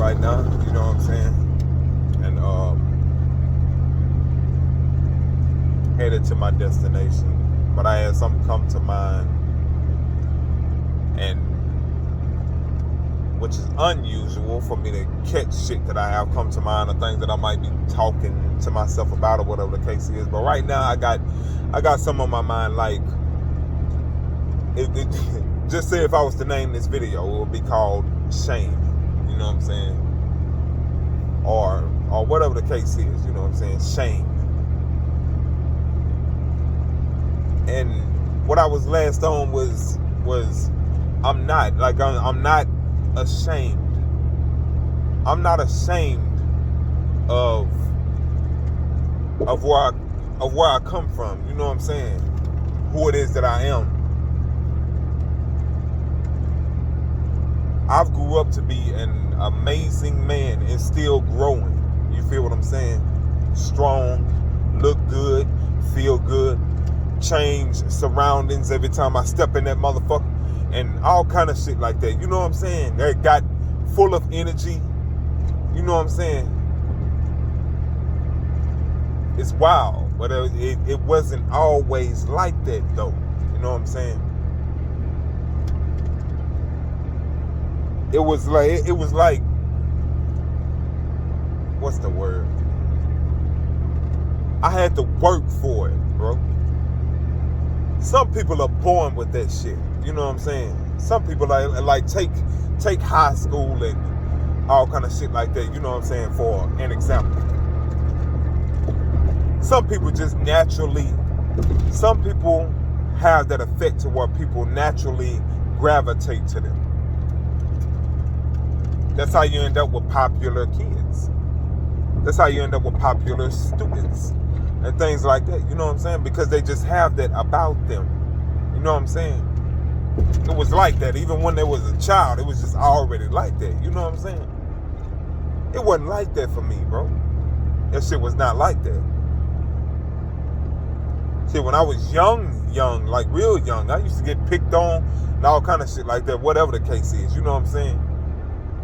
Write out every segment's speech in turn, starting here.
right now, you know what I'm saying? And headed to my destination. But I had something come to mind, and which is unusual for me to catch shit that I have come to mind, or things that I might be talking to myself about, or whatever the case is. But right now I got some on my mind. Like, just say if I was to name this video, it would be called Shame. You know what I'm saying? Or whatever the case is, you know what I'm saying? Shame. And what I was last on was I'm not ashamed. I'm not ashamed of where I come from. You know what I'm saying? Who it is that I am. I've grew up to be an amazing man and still growing. You feel what I'm saying? Strong, look good, feel good, change surroundings every time I step in that motherfucker, and all kind of shit like that. You know what I'm saying? They got full of energy. You know what I'm saying? It's wild, but it wasn't always like that though. You know what I'm saying? It was like what's the word? I had to work for it, bro. Some people are born with that shit. You know what I'm saying? Some people like take high school and all kind of shit like that. You know what I'm saying? For an example. Some people just naturally, some people have that effect to where people naturally gravitate to them. That's how you end up with popular kids. That's how you end up with popular students and things like that. You know what I'm saying? Because they just have that about them. You know what I'm saying? It was like that. Even when they was a child, it was just already like that. You know what I'm saying? It wasn't like that for me, bro. That shit was not like that. See, when I was young, like real young, I used to get picked on and all kind of shit like that, whatever the case is. You know what I'm saying?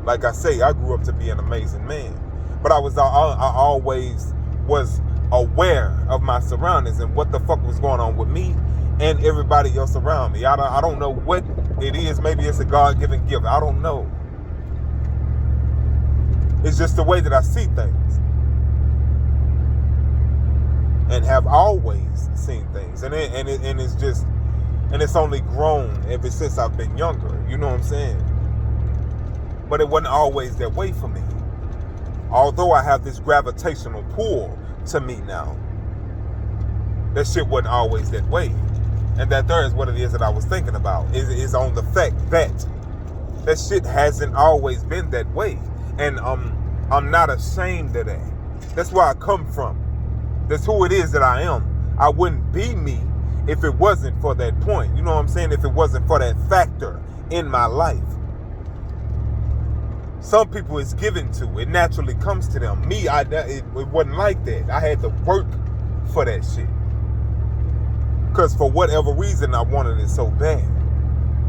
Like I say, I grew up to be an amazing man. But I always was aware of my surroundings and what the fuck was going on with me and everybody else around me. I don't know what it is. Maybe it's a God-given gift. I don't know. It's just the way that I see things. And have always seen things. And it's only grown ever since I've been younger. You know what I'm saying? But it wasn't always that way for me. Although I have this gravitational pull to me now, that shit wasn't always that way. And that there is what it is that I was thinking about. Is on the fact that shit hasn't always been that way. And I'm not ashamed of that. That's where I come from. That's who it is that I am. I wouldn't be me if it wasn't for that point. You know what I'm saying? If it wasn't for that factor in my life. Some people it's given to. It naturally comes to them. Me, it wasn't like that. I had to work for that shit. Because for whatever reason, I wanted it so bad.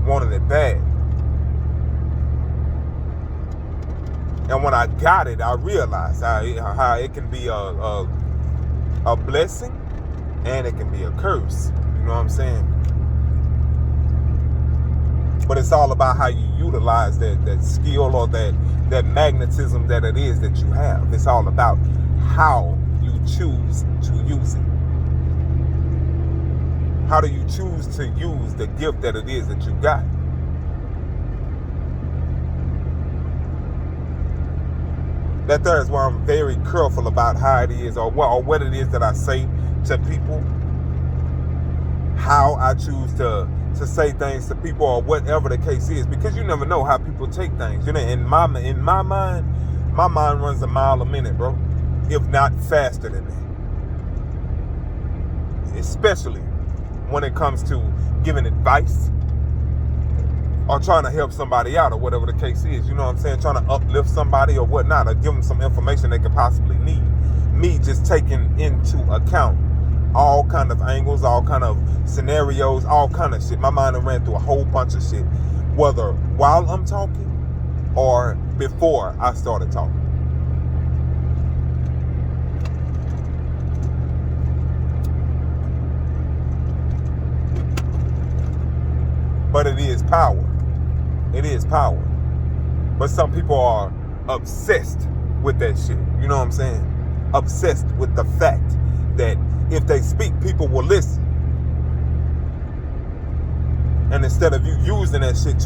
Wanted it bad. And when I got it, I realized how it can be a blessing and it can be a curse. You know what I'm saying? But it's all about how you utilize that skill or that magnetism that it is that you have. It's all about how you choose to use it. How do you choose to use the gift that it is that you got? That there is why I'm very careful about how it is or what it is that I say to people. How I choose to say things to people or whatever the case is, because you never know how people take things. You know, in my mind runs a mile a minute, bro, if not faster than that. Especially when it comes to giving advice or trying to help somebody out or whatever the case is. You know what I'm saying? Trying to uplift somebody or whatnot, or give them some information they could possibly need. Me just taking into account all kind of angles, all kind of scenarios, all kind of shit. My mind ran through a whole bunch of shit, whether while I'm talking or before I started talking. But it is power. It is power. But some people are obsessed with that shit. You know what I'm saying? Obsessed with the fact that if they speak, people will listen. And instead of you using that shit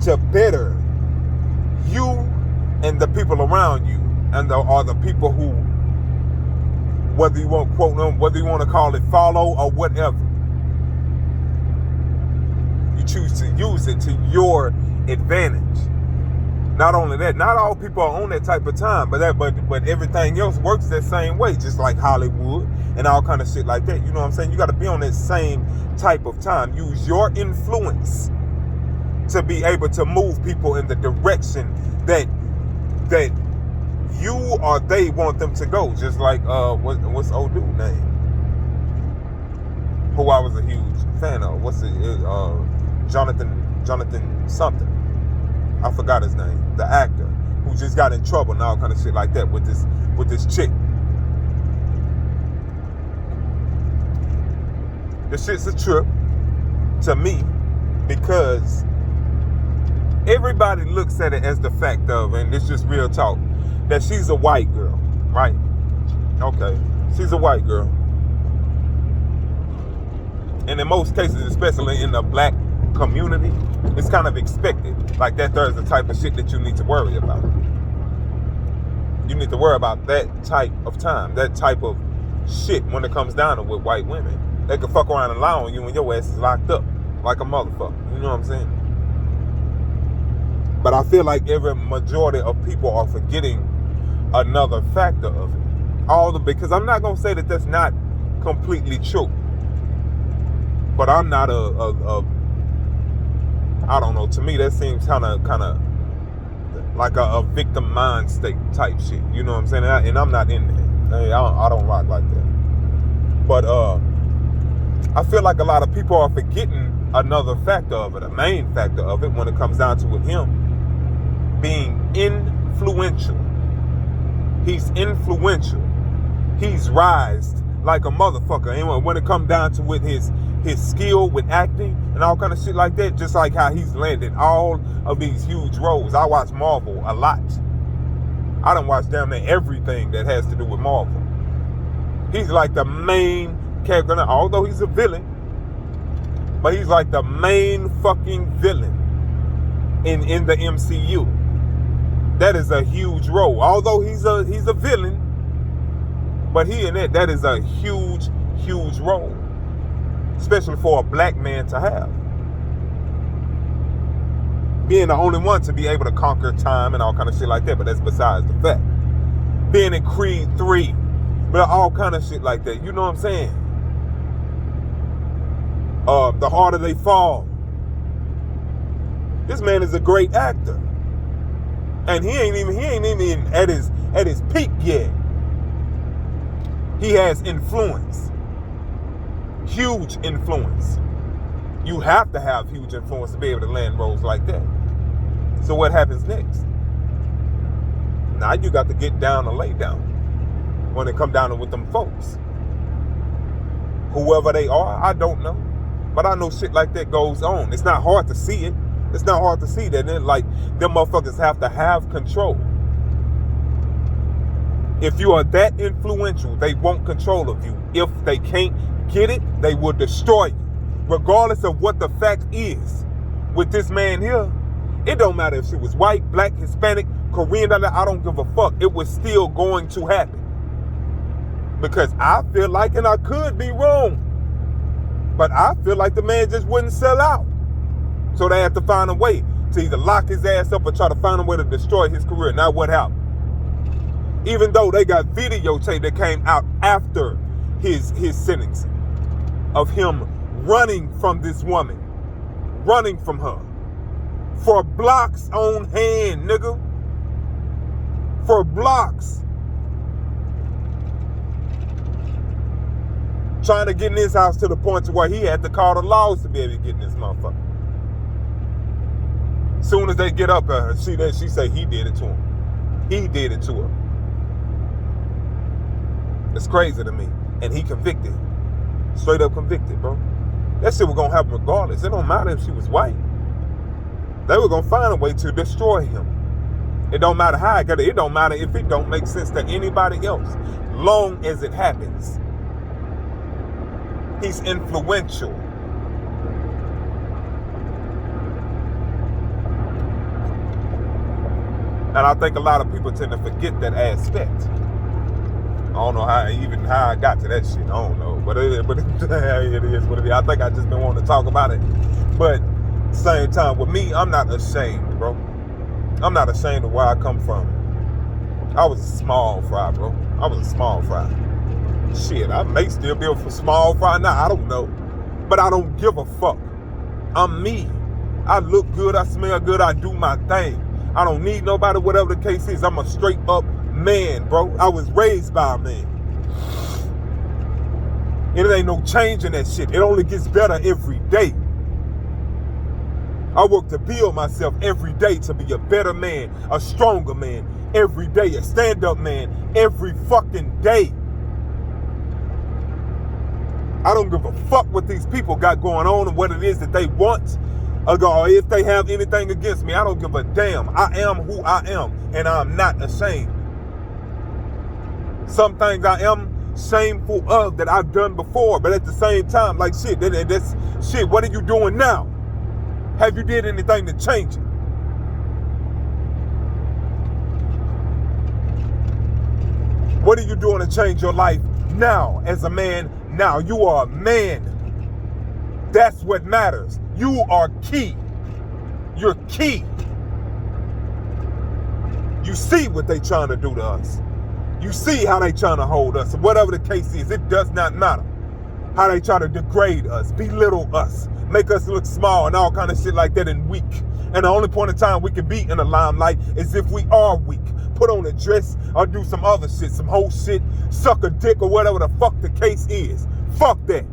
to better you and the people around you, and or the people who, whether you want to quote them, whether you want to call it follow or whatever, you choose to use it to your advantage. Not only that, not all people are on that type of time, but everything else works that same way, just like Hollywood and all kind of shit like that. You know what I'm saying? You got to be on that same type of time. Use your influence to be able to move people in the direction that you or they want them to go. Just like what's old dude name? Who I was a huge fan of. What's it? Jonathan something. I forgot his name. The actor who just got in trouble and all kind of shit like that with this chick. The shit's a trip to me because everybody looks at it as the fact of, and it's just real talk, that she's a white girl, right? Okay, she's a white girl. And in most cases, especially in the black community, it's kind of expected. Like that there's the type of shit that you need to worry about. You need to worry about that type of time, that type of shit when it comes down to with white women. They can fuck around and lie on you and your ass is locked up like a motherfucker. You know what I'm saying? But I feel like every majority of people are forgetting another factor of it. Because I'm not going to say that that's not completely true. But I'm not I don't know, to me that seems kind of like a victim mind state type shit. You know what I'm saying? And I'm not in there. I don't rock like that. But I feel like a lot of people are forgetting another factor of it, a main factor of it when it comes down to with him being influential. He's influential. He's rised like a motherfucker. And when it comes down to with his skill with acting and all kind of shit like that, just like how he's landed all of these huge roles. I watch Marvel a lot. I done watched damn near everything that has to do with Marvel. He's like the main character, although he's a villain, but he's like the main fucking villain in the MCU. That is a huge role. Although he's a villain, but that is a huge role. Especially for a black man to have. Being the only one to be able to conquer time and all kind of shit like that, but that's besides the fact. Being in Creed 3, but all kind of shit like that. You know what I'm saying? The Harder They Fall. This man is a great actor. And he ain't even at his peak yet. He has influence. Huge influence. You have to have huge influence to be able to land roles like that. So what happens next? Now you got to get down and lay down when it come down with them folks. Whoever they are, I don't know. But I know shit like that goes on. It's not hard to see it. It's not hard to see that. Like, them motherfuckers have to have control. If you are that influential, they want control of you. If they can't get it, they will destroy you. Regardless of what the fact is. With this man here, it don't matter if she was white, black, Hispanic, Korean, I don't give a fuck. It was still going to happen. Because I feel like, and I could be wrong, but I feel like the man just wouldn't sell out. So they have to find a way to either lock his ass up or try to find a way to destroy his career. Now what happened? Even though they got videotape that came out after his sentencing of him running from this woman, running from her for blocks on hand, nigga. For blocks. Trying to get in his house to the point to where he had to call the laws to be able to get in this motherfucker. Soon as they get up at her, she say he did it to him. He did it to her. It's crazy to me. And he convicted. Straight up convicted, bro. That shit was gonna happen regardless. It don't matter if she was white. They were gonna find a way to destroy him. It don't matter how it got it. It don't matter if it don't make sense to anybody else. Long as it happens. He's influential. And I think a lot of people tend to forget that aspect. I don't know how I got to that shit. I don't know. But it is what it is. I think I just been wanting to talk about it. But at the same time, with me, I'm not ashamed, bro. I'm not ashamed of where I come from. I was a small fry, bro. I was a small fry. Shit, I may still be a small fry now. I don't know. But I don't give a fuck. I'm me. I look good. I smell good. I do my thing. I don't need nobody, whatever the case is. I'm a straight up man, bro. I was raised by a man. And it ain't no change in that shit. It only gets better every day. I work to build myself every day to be a better man, a stronger man, every day, a stand-up man, every fucking day. I don't give a fuck what these people got going on and what it is that they want. Or if they have anything against me, I don't give a damn. I am who I am, and I'm not ashamed. Some things I am shameful of that I've done before, but at the same time, like shit, that's shit. What are you doing now? Have you did anything to change it? What are you doing to change your life now as a man? Now you are a man. That's what matters. You are key. You're key. You see what they trying to do to us. You see how they trying to hold us. Whatever the case is, it does not matter. How they try to degrade us, belittle us, make us look small and all kind of shit like that and weak. And the only point in time we can be in the limelight is if we are weak. Put on a dress or do some other shit, some whole shit, suck a dick or whatever the fuck the case is. Fuck that.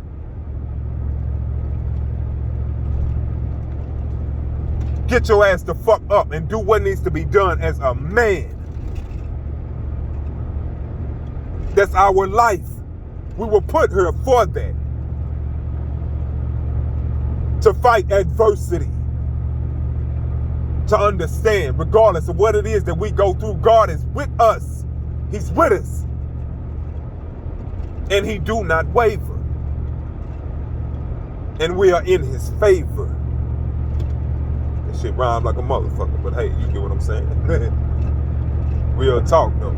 Get your ass the fuck up and do what needs to be done as a man. That's our life. We were put here for that. To fight adversity. To understand, regardless of what it is that we go through, God is with us. He's with us. And he do not waver. And we are in his favor. That shit rhymes like a motherfucker, but hey, you get what I'm saying. Real talk though.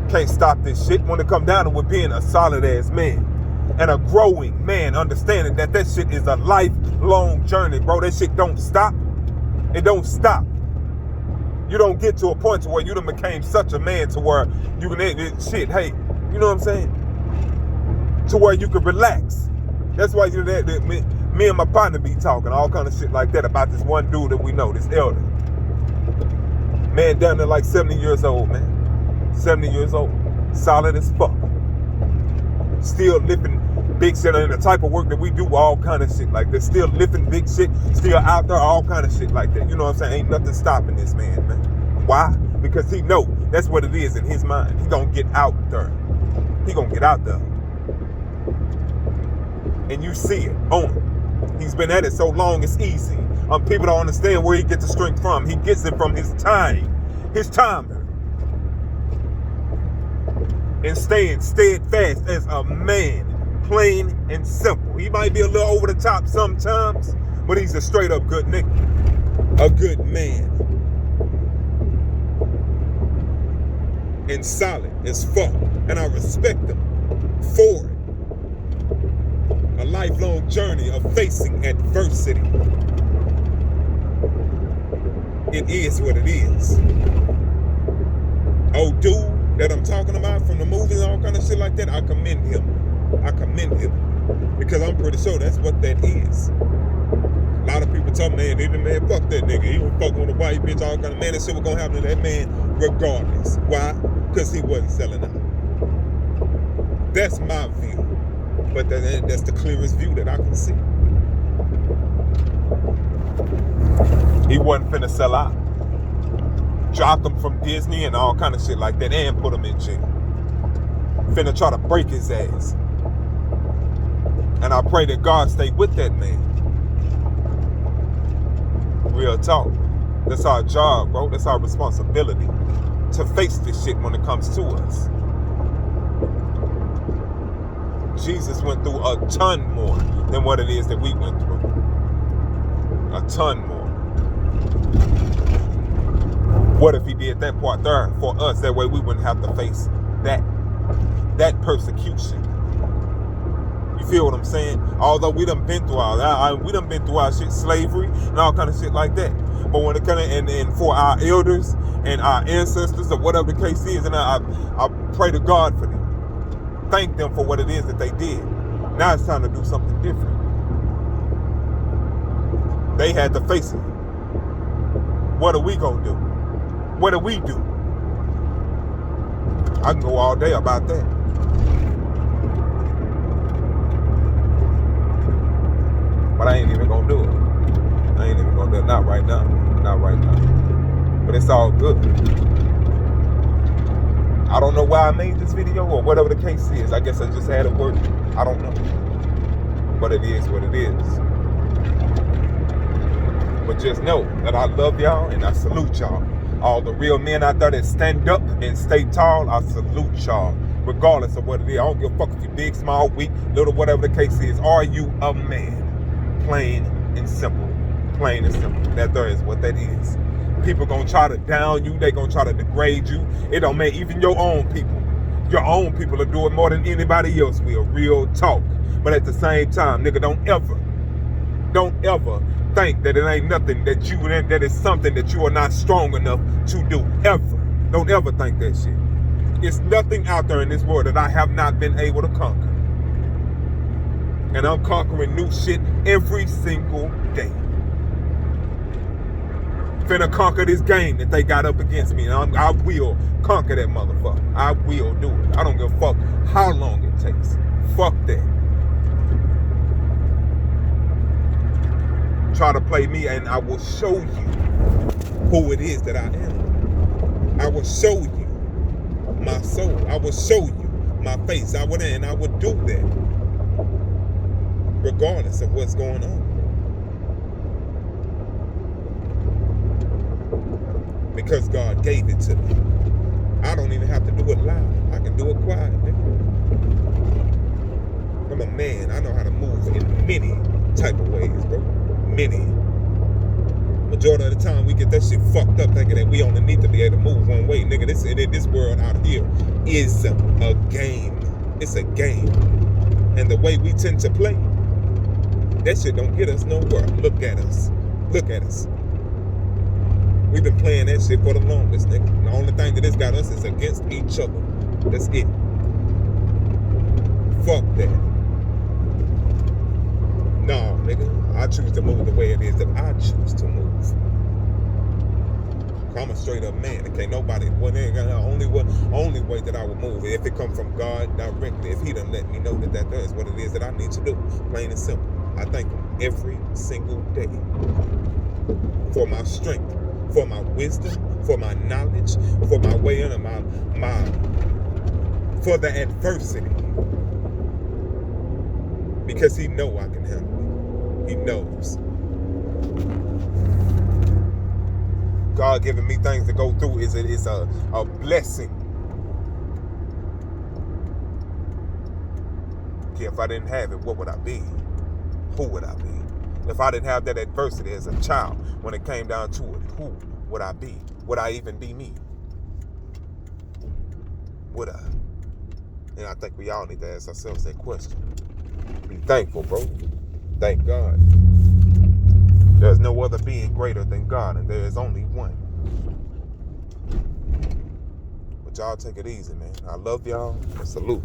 Can't stop this shit when it come down to being a solid ass man and a growing man, understanding that shit is a lifelong journey, bro. That shit don't stop. It don't stop. You don't get to a point to where you done became such a man to where you can shit. Hey, you know what I'm saying? To where you can relax. That's why me and my partner be talking all kind of shit like that about this one dude that we know, this elder man down there, like 70 years old, man. 70 years old, solid as fuck. Still lifting big shit, and the type of work that we do, all kind of shit like that. Still lifting big shit, still out there, all kind of shit like that. You know what I'm saying? Ain't nothing stopping this man. Why? Because he know that's what it is in his mind. He gonna get out there. He gonna get out there. And you see it on him. He's been at it so long, it's easy. People don't understand where he gets the strength from. He gets it from his time. His time. And staying steadfast as a man, plain and simple. He might be a little over the top sometimes, but he's a straight up good nigga, a good man, and solid as fuck. And I respect him for it. A lifelong journey of facing adversity. It is what it is. Oh, dude that I'm talking about from the movies and all kind of shit like that, I commend him. I commend him. Because I'm pretty sure that's what that is. A lot of people tell me, man, fuck that nigga. He was fucking with a white bitch, all kind of, man, that shit was gonna happen to that man regardless. Why? Because he wasn't selling out. That's my view. But that's the clearest view that I can see. He wasn't finna sell out. Dropped him from Disney and all kind of shit like that and put him in jail. Finna try to break his ass. And I pray that God stay with that man. Real talk. That's our job, bro. That's our responsibility to face this shit when it comes to us. Jesus went through a ton more than what it is that we went through. A ton more. What if he did that part there for us? That way we wouldn't have to face that persecution. You feel what I'm saying? Although we done been through all that, we done been through our shit, slavery and all kind of shit like that. But when it comes and for our elders and our ancestors or whatever the case is, and I pray to God for them. Thank them for what it is that they did. Now it's time to do something different. They had to face it. What are we gonna do? What do we do? I can go all day about that. But I ain't even gonna do it. I ain't even gonna do it. Not right now. Not right now. But it's all good. I don't know why I made this video or whatever the case is. I guess I just had it work. I don't know. But it is what it is. But just know that I love y'all and I salute y'all. All the real men out there that stand up and stay tall, I salute y'all. Regardless of what it is. I don't give a fuck if you're big, small, weak, little, whatever the case is. Are you a man? Plain and simple. Plain and simple. That there is what that is. People gonna try to down you. They gonna try to degrade you. It don't make even your own people. Your own people are doing more than anybody else will. Real talk. But at the same time, nigga, don't ever think that it ain't nothing that is something that you are not strong enough to do. Ever. Don't ever think that shit. It's nothing out there in this world that I have not been able to conquer. And I'm conquering new shit every single day. Finna conquer this game that they got up against me. And I will conquer that motherfucker. I will do it. I don't give a fuck how long it takes. Fuck that. Try to play me and I will show you who it is that I am. I will show you my soul. I will show you my face. I would do that regardless of what's going on. Because God gave it to me. I don't even have to do it loud. I can do it quiet, nigga. I'm a man. I know how to move in many type of ways, bro. Many. Majority of the time we get that shit fucked up thinking that we only need to be able to move one way. Nigga, this world out here is a game. It's a game. And the way we tend to play, that shit don't get us nowhere. Look at us. Look at us. We've been playing that shit for the longest, nigga. The only thing that it's got us is against each other. That's it. Fuck that. No, nigga. I choose to move the way it is that I choose to move. I'm a straight up man. It can't nobody. Only way that I will move if it come from God directly. If He done let me know that is what it is that I need to do. Plain and simple. I thank Him every single day for my strength, for my wisdom, for my knowledge, for my way in, for the adversity. Because He know I can handle it. He knows. God giving me things to go through is a blessing. Okay, if I didn't have it, what would I be? Who would I be? If I didn't have that adversity as a child, when it came down to it, who would I be? Would I even be me? Would I? And I think we all need to ask ourselves that question. Be thankful, bro. Thank God. There's no other being greater than God, and there is only one. But y'all take it easy, man. I love y'all. Salute.